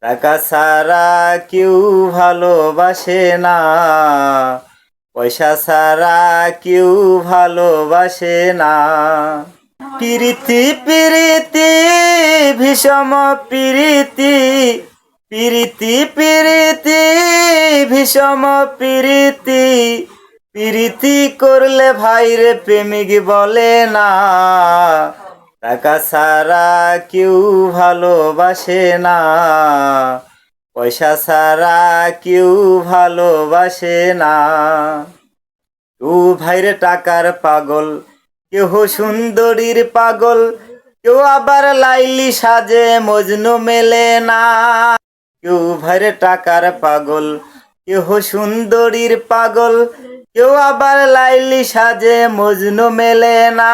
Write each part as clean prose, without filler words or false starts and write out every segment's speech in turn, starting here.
টাকা ছাড়া কেউ ভালোবাসে না, পয়সা ছাড়া কেউ ভালোবাসে না। প্রীতি প্রীতি ভীষম প্রীতি, প্রীতি প্রীতি ভীষম প্রীতি, প্রীতি করলে ভাইরে প্রেমিক বলে না। টাকা ছাড়া কেউ ভালোবাসে না, পয়সা ছাড়া কেউ ভালোবাসে না। কেউ ভাইরে টাকার পাগল, কেউ সুন্দরীর পাগল, কেউ আবার লাইলি সাজে মজনু মেলে না। কেউ ভাইরে টাকার পাগল, কেউ সুন্দরীর পাগল, কেউ আবার লাইলি সাজে মজনু মেলে না।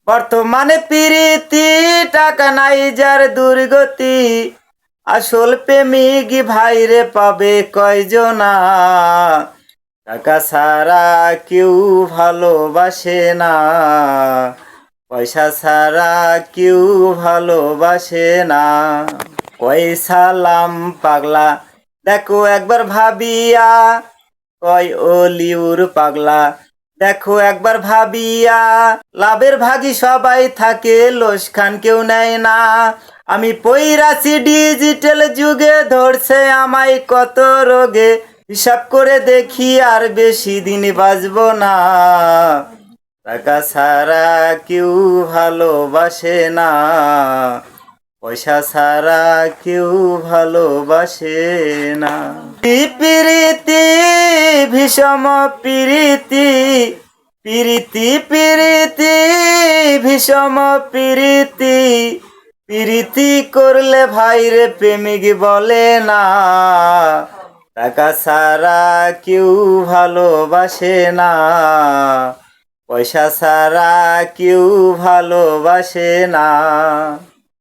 বর্তমানে প্রীতি টাকা নাই যার দুর্গতি, আসল প্রেমিক ভাইরে পাবে কয়জনা। টাকা ছাড়া কেউ ভালোবাসে না, পয়সা ছাড়া কেউ ভালোবাসে না। কয় সালাম পাগলা দেখো একবার ভাবিয়া, কয় অলিউর পাগলা দেখো একবার ভাবিয়া, লাভের ভাগী সবাই থাকে, লোসখান কেউ নেয় না। আমি পইরাছি ডিজিটাল যুগে, ধরছে আমায় কত রোগে, হিসাব করে দেখি আর বেশি দিন বাঁচব না। টাকা ছাড়া কেউ ভালোবাসে না, পয়সা ছাড়া কেউ ভালোবাসে না। প্রীতি ভীষম প্রীতি, প্রীতি প্রীতি ভীষম প্রীতি, প্রীতি করলে ভাইরে প্রেমিক বলে না। টাকা ছাড়া কেউ ভালোবাসে না, পয়সা ছাড়া কেউ ভালোবাসে না।